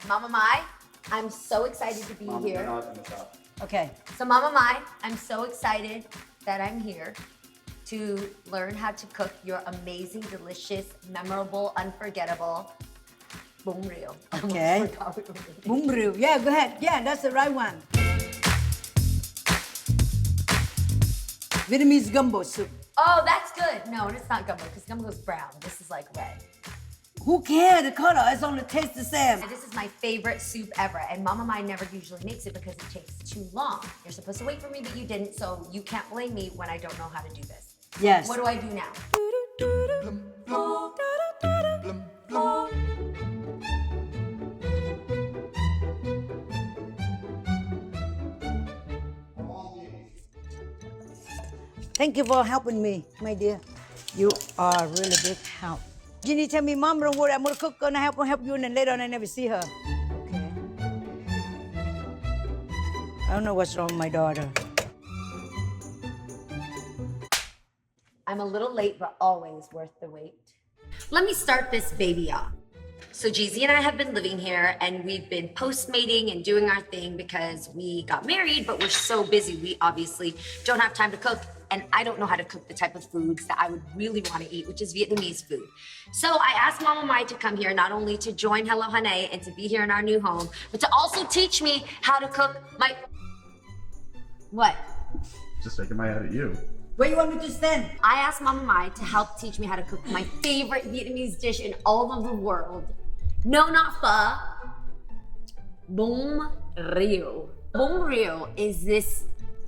Mama Mai, I'm so excited to be here. Okay. So Mama Mai, I'm so excited that I'm here to learn how to cook your amazing, delicious, memorable, unforgettable Bún Riêu. Okay. Bún Riêu. Yeah, go ahead. Yeah, that's the right one. Vietnamese gumbo soup. Oh, that's good. No, it's not gumbo because gumbo is brown. This is like red. Who cares? The color, it's only taste the same. This is my favorite soup ever, and Mama Mai never usually makes it because it takes too long. You're supposed to wait for me, but you didn't, so you can't blame me when I don't know how to do this. Yes. What do I do now? Thank you for helping me, my dear. You are really big help. Jeannie tell me, Mom, don't worry, I'm gonna cook, gonna help you, and then later on I never see her. Okay. I don't know what's wrong with my daughter. I'm a little late, but always worth the wait. Let me start this baby off. So Jeezy and I have been living here and we've been postmating and doing our thing because we got married, but we're so busy. We obviously don't have time to cook, and I don't know how to cook the type of foods that I would really want to eat, which is Vietnamese food. So I asked Mama Mai to come here, not only to join Hello Hunnay and to be here in our new home, but to also teach me how to cook my... What? Just taking my head at you. Where you want me to stand? I asked Mama Mai to help teach me how to cook my favorite Vietnamese dish in all of the world. No, not pho. Bún Riêu. Bún Riêu is this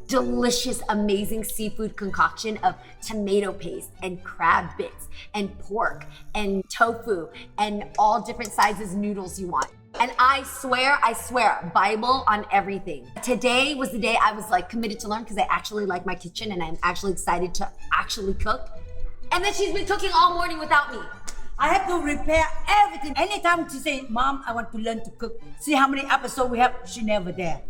delicious, amazing seafood concoction of tomato paste and crab bits and pork and tofu and all different sizes noodles you want. And I swear, Bible on everything. Today was the day I was like committed to learn because I actually like my kitchen and I'm actually excited to actually cook. And then she's been cooking all morning without me. I have to repair everything. Anytime she say, Mom, I want to learn to cook. See how many episodes we have, she never there.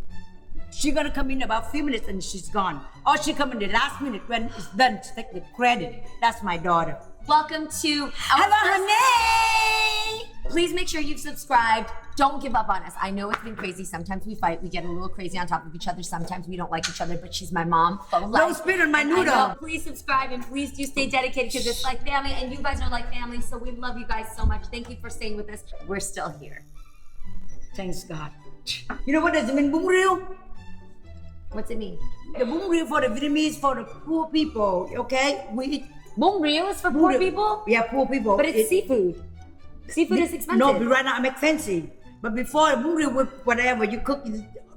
She gonna come in about a few minutes and she's gone. Or she come in the last minute when it's done to take the credit. That's my daughter. Welcome to Hello, Hunnay! Please make sure you've subscribed. Don't give up on us. I know it's been crazy. Sometimes we fight. We get a little crazy on top of each other. Sometimes we don't like each other, but she's my mom. Don't spit on my noodle. Please subscribe and please do stay dedicated because it's like family and you guys are like family. So we love you guys so much. Thank you for staying with us. We're still here. Thanks God. You know what does it mean, Bún Riêu? What's it mean? The Bún Riêu for the Vietnamese, for the poor people, okay? We eat Bún Riêu is for poor people? Yeah, poor people. But it's seafood. Seafood is expensive. No, but right now I make fancy. But before Bún Riêu with whatever, you cook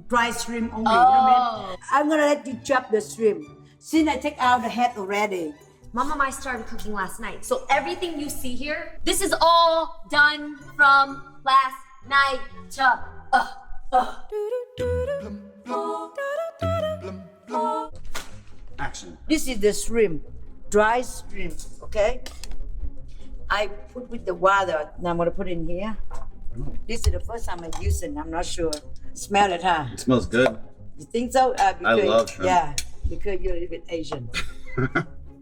dry shrimp only. Oh. You know what I mean? I'm gonna let you chop the shrimp. Since I take out the head already. Mama Mai started cooking last night. So everything you see here, this is all done from last night. Action. This is the shrimp, dry shrimp, okay? I put with the water. Now I'm gonna put it in here. This is the first time I use it. I'm not sure. Smell it, huh? It smells good. You think so? I love shrimp. Yeah, because you're a little bit Asian.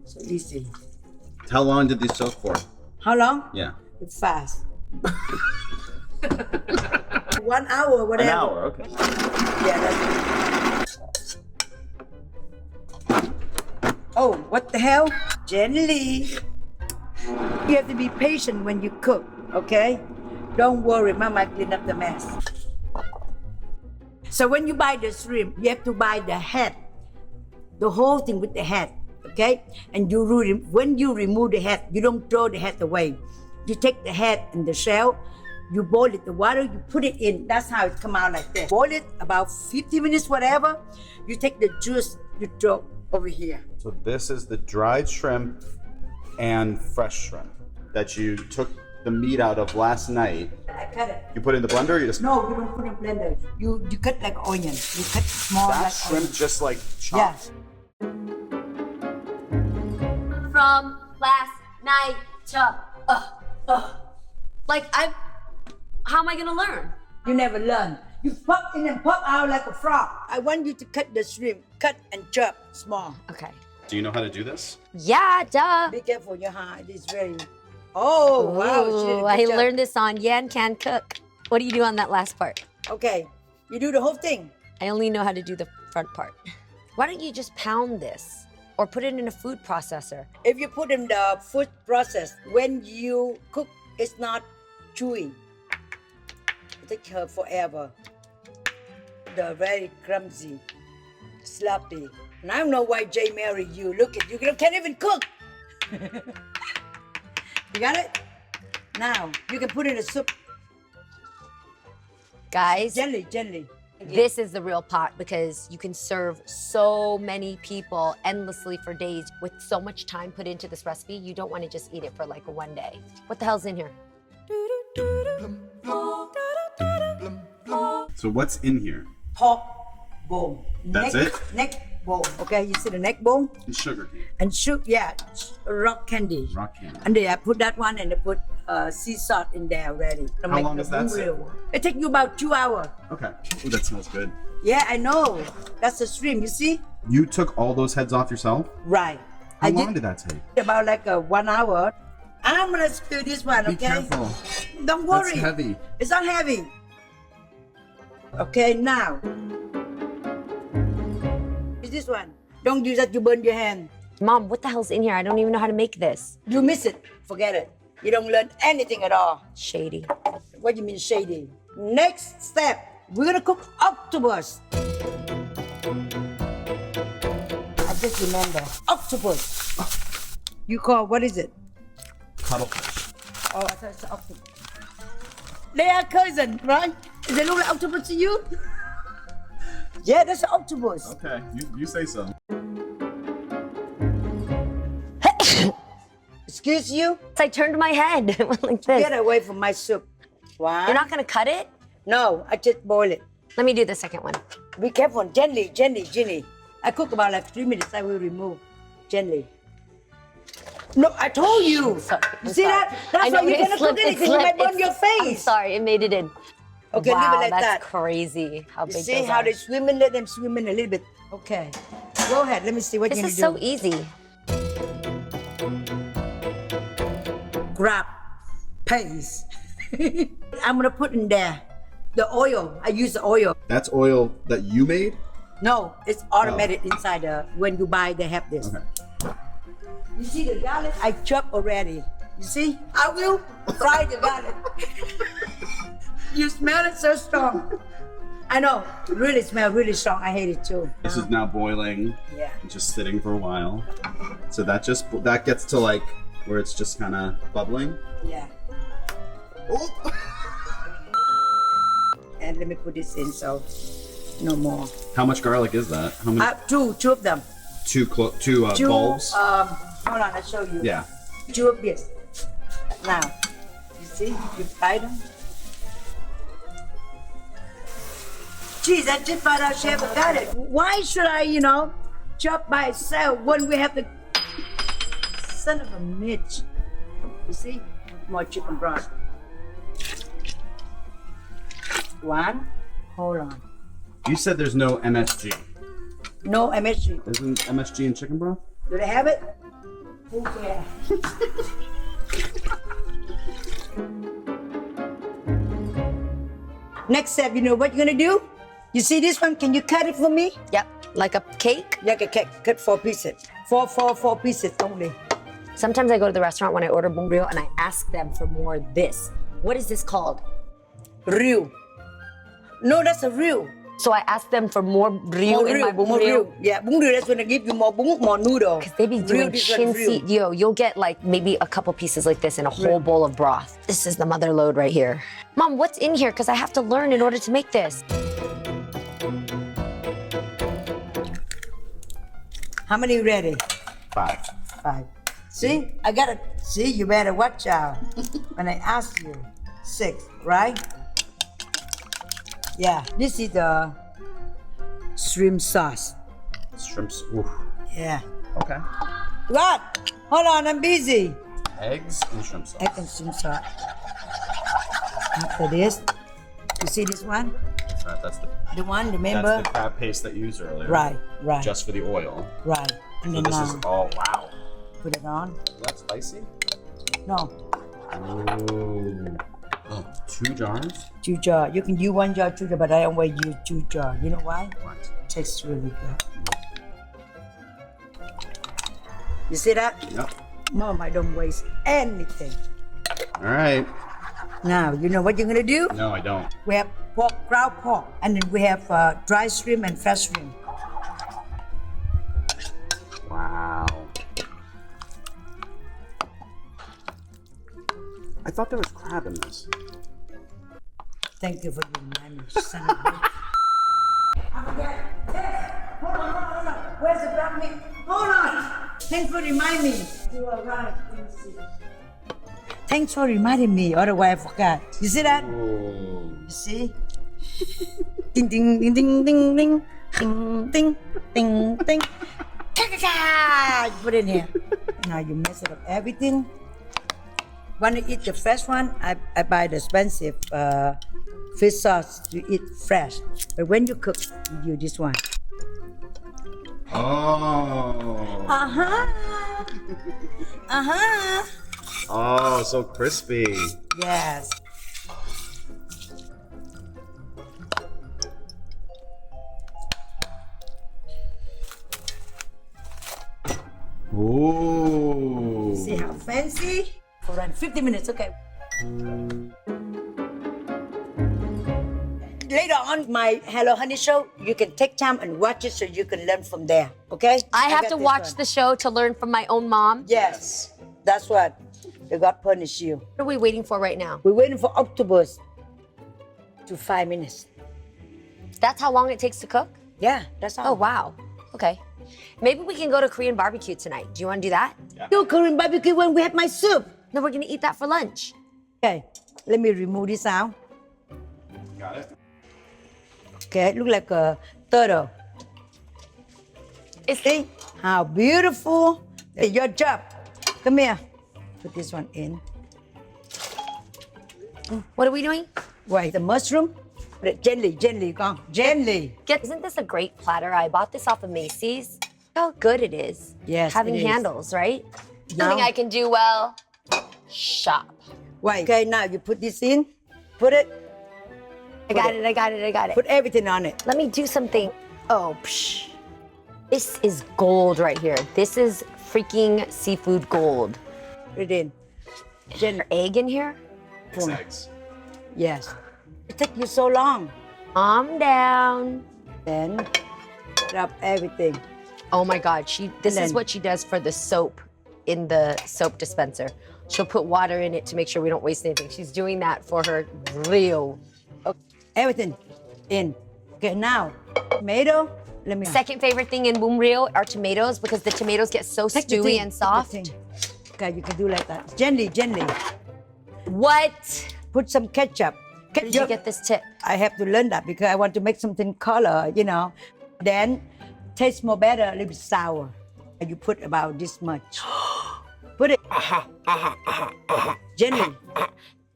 So easy. How long did these soak for? How long? Yeah. It's fast. 1 hour, whatever. An hour, okay. Yeah, that's it. Oh, what the hell? Gently. You have to be patient when you cook, okay? Don't worry, Mama clean up the mess. So when you buy the shrimp, you have to buy the head, the whole thing with the head, okay? And when you remove the head, you don't throw the head away. You take the head and the shell, you boil it, the water, you put it in. That's how it come out like this. Boil it about 50 minutes, whatever. You take the juice, you throw over here. So this is the dried shrimp and fresh shrimp that you took the meat out of last night. I cut it. You put it in the blender or you just... No, you don't put in blender. You cut like onion. You cut small That like shrimp onion. just like Yeah. chopped. From last night how am I gonna learn? You never learn. You pop in and pop out like a frog. I want you to cut the shrimp. Cut and chop small. Okay. Do you know how to do this? Yeah, duh. Be careful, your hand is very... Oh, wow. she did a I good job. learned this on Yan Can Cook. What do you do on that last part? Okay, you do the whole thing. I only know how to do the front part. Why don't you just pound this or put it in a food processor? If you put in the food process, when you cook, it's not chewy. It takes her forever. They're very clumsy, sloppy. And I don't know why Jay married you. Look at you, you can't even cook. You got it? Now, you can put in a soup. Guys, Gently. this is the real pot because you can serve so many people endlessly for days with so much time put into this recipe. You don't want to just eat it for like one day. What the hell's in here? So what's in here? Pork bone. That's it? Neck bone. Okay, you see the neck bone? And sugar cane. And rock candy. Rock candy. And they put that one and they put sea salt in there already. How long does that sit for? It takes you about 2 hours. Okay. Oh, that smells good. Yeah, I know. That's the shrimp, you see? You took all those heads off yourself? Right. How long did that take? About like 1 hour. I'm gonna spill this one, Be okay? careful. Don't worry. That's heavy. It's not heavy. Okay, now. Is this one? Don't use that, you burn your hand. Mom, what the hell's in here? I don't even know how to make this. You miss it, forget it. You don't learn anything at all. Shady. What do you mean shady? Next step, we're gonna cook octopus. I just remember, octopus. You call, what is it? Cuttlefish. Oh, I thought it's octopus. They are cousins, right? Does it look like octopus to you? Yeah, that's an octopus. Okay, you say so. Excuse you? I turned my head like this. Get away from my soup. One. You're not gonna cut it? No, I just boil it. Let me do the second one. Be careful, gently. I cook about like 3 minutes, I will remove. Gently. No, I told you. You see that? That's why you cannot cook anything. You might burn your face. I'm sorry, it made it in. Okay, wow, leave it like that's that. crazy how You big see those how are. they swim in? Let them swim in a little bit. Okay. Go ahead. Let me see what This you're is gonna so do. easy. Grab, paste. I'm gonna put in there the oil. I use the oil. That's oil that you made? No, it's automatic inside when you buy, they have this. Okay. You see the garlic? I chopped already. You see? I will fry the garlic. You smell it so strong. I know, really smell really strong. I hate it too. This is now boiling. Yeah. Just sitting for a while. So that gets to like where it's just kind of bubbling. Yeah. Oh. And let me put this in so no more. How much garlic is that? How many? Two of them. Two bulbs. Hold on, I'll show you. Yeah. 2 of this. Now, you see, you fry them. Geez, I just found out Chef got it. Why should I, chop by itself when we have the son of a bitch? You see, more chicken broth. One, hold on. You said there's no MSG. No MSG. Isn't MSG in chicken broth? Do they have it? Who cares? Next step, you know what you're gonna do? You see this one? Can you cut it for me? Yep, like a cake. Yeah, cut 4 pieces. Four pieces only. Sometimes I go to the restaurant when I order Bún Riêu and I ask them for more this. What is this called? Rieu. No, that's a Rieu. So I ask them for more Rieu in my Bún Riêu. Yeah, Bún Rieu, that's gonna give you more noodle. Because they be doing Rieu, this one, Rieu. chinsi. Yo, you'll get like maybe a couple pieces like this in a whole bowl of broth. This is the mother load right here. Mom, what's in here? Because I have to learn in order to make this. How many ready? 5. 5. See, I gotta, see, you better watch out when I ask you. 6, right? Yeah, this is the shrimp sauce. Shrimps. Oof. Yeah. Okay. What? Hold on, I'm busy. Eggs and shrimp sauce. Egg and shrimp sauce. After this, you see this one? That's The one, remember? That's the crab paste that you used earlier. Right. Just for the oil. Right. And So then this is, oh wow. put it on. Is that spicy? No. Ooh. Oh, 2 jars? 2 jar. You can use 1 jar, 2 jar, but I always use 2 jar. You know why? What? Tastes really good. You see that? Yep. Mom, I don't waste anything. All right. Now, you know what you're gonna do? No, I don't. We have pork, ground pork, and then we have dry shrimp and fresh shrimp. Wow. I thought there was crab in this. Thank you for reminding me, son of a bitch. I forgot. Yes. Hold on. Where's the ground meat? Hold on. Thanks for reminding me. You are right. Let me see. Thanks for reminding me, otherwise I forgot. You see that? Oh. You see? Ding ding ding ding ding ding ding ding ding ding. Put it in here. Now you mess it up everything. When I eat the fresh one, I buy the expensive fish sauce to eat fresh. But when you cook, you use this one. Oh. Oh, so crispy. Yes. Ooh. See how fancy? For around 50 minutes, okay. Later on my Hello Honey show, you can take time and watch it so you can learn from there, okay? I have got to this watch one. the show to learn from my own mom. Yes, that's what. They got punish you. What are we waiting for right now? We're waiting for octopus to 5 minutes. That's how long it takes to cook? Yeah, that's all. Oh, wow. Okay. Maybe we can go to Korean barbecue tonight. Do you want to do that? Do Korean barbecue when we have my soup. No, we're going to eat that for lunch. Okay, let me remove this out. Got it? Okay, it look like a turtle. See how beautiful. Hey, your job. Come here. Put this one in. What are we doing? Wait, the mushroom. Put it gently, gone. Gently. Isn't this a great platter? I bought this off of Macy's. Look how good it is. Yes, Having it is. handles, right? Now- Something I can do well. Shop. Wait. Okay, now you put this in. Put it. I got it. Put everything on it. Let me do something. Oh, psh. This is gold right here. This is freaking seafood gold. Put it in. Gently. Egg in here? It's eggs. Yes. It took you so long. Calm down. Then drop everything. Oh my God, this is Then- what she does for the soap in the soap dispenser. She'll put water in it to make sure we don't waste anything. She's doing that for her Rieu. Everything in. Okay, now tomato. Let me. Second favorite thing in Bún Riêu are tomatoes because the tomatoes get so Take the stewy thing, and take the soft. thing. Okay, you can do like that. Gently. What? Put some ketchup. Where did you get this tip? I have to learn that because I want to make something color, you know. Then taste more better, a little bit sour. And you put about this much. Put it. Gently.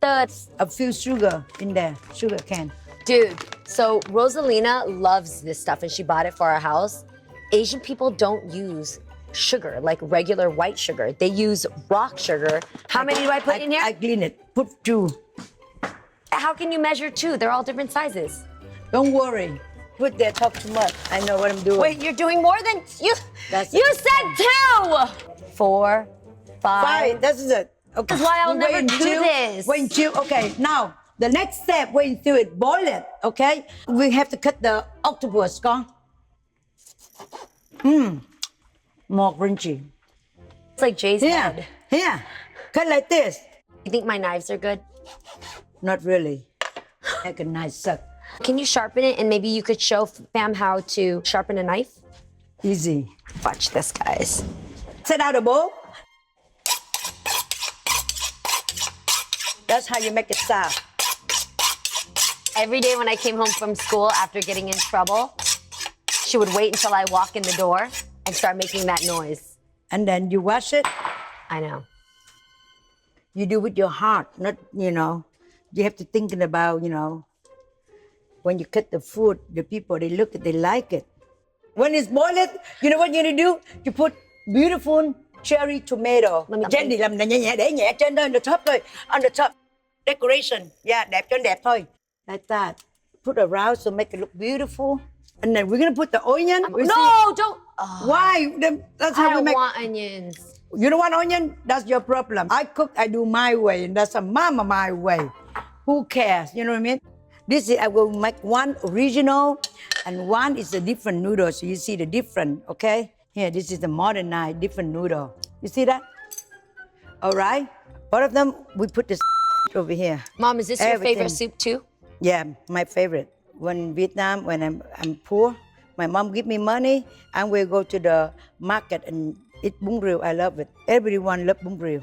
The A few sugar in there. Sugar can. dude. So Rosalina loves this stuff and she bought it for our house. Asian people don't use sugar like regular white sugar. They use rock sugar. How many do I put in here? I clean it. Put 2. How can you measure 2? They're all different sizes. Don't worry. Put there, talk too much. I know what I'm doing. Wait, you're doing more than you. That's You it. said 2. 4, 5. 5. This is it. Okay. That's why I'll We never wait do until- this. Wait until, okay, now, the next step, wait until it boil it, okay? We have to cut the octopus, gone. More crunchy. It's like Jay's head. Here, cut like this. You think my knives are good? Not really. Like a nice suck. Can you sharpen it and maybe you could show fam how to sharpen a knife? Easy. Watch this, guys. Set out a bowl. That's how you make it soft. Every day when I came home from school after getting in trouble, she would wait until I walk in the door and start making that noise. And then you wash it. I know. You do with your heart, not, you know. You have to thinking about, you know, when you cut the food, the people, they look at, they like it. When it's boiled, you know what you're gonna do? You put beautiful cherry tomato. Let me- Gently, làm nhẹ nhẹ, để nhẹ trên đó, on the top thôi, on the top. decoration. Yeah, đẹp cho đẹp thôi. Like that. Put around so make it look beautiful. And then we're gonna put the onion. No, don't. Oh, Why? That's how I we don't make. want onions. You don't want onion? That's your problem. I cook, I do my way, and that's a mama my way. Who cares? You know what I mean? This is, I will make one original, and one is a different noodle. So you see the different, okay? Here, this is the modernized different noodle. You see that? All right. Both of them, we put this over here. Mom, is this your Everything. favorite soup too? Yeah, my favorite. When in Vietnam, when I'm poor, my mom give me money, and we go to the market and eat Bún Riêu. I love it. Everyone love Bún Riêu.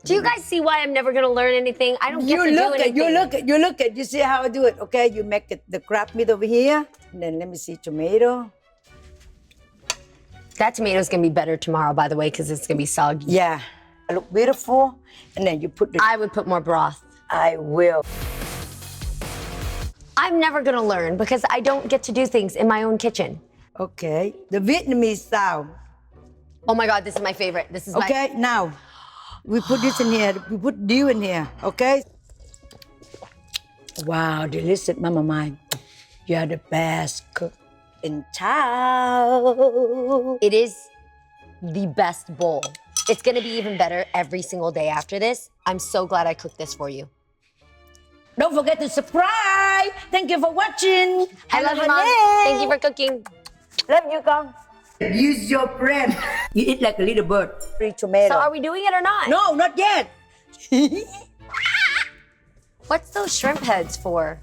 Do you guys see why I'm never gonna learn anything? I don't get to do anything. You look at, you see how I do it, okay? You make it the crab meat over here, and then let me see tomato. That tomato's gonna be better tomorrow, by the way, because it's gonna be soggy. Yeah, it look beautiful, and then you put the. I would put more broth. I will. I'm never gonna learn because I don't get to do things in my own kitchen. Okay, the Vietnamese style. Oh my God, this is my favorite. This is my. Okay, now we put this in here. We put dew in here. Okay. Wow, delicious, Mama mine. You are the best cook in town. It is the best bowl. It's gonna be even better every single day after this. I'm so glad I cooked this for you. Don't forget to subscribe. Thank you for watching. I love you, Mom. Hunnay. Thank you for cooking. Love you, con. Use your friend. You eat like a little bird. Free tomato. So are we doing it or not? No, not yet. What's those shrimp heads for?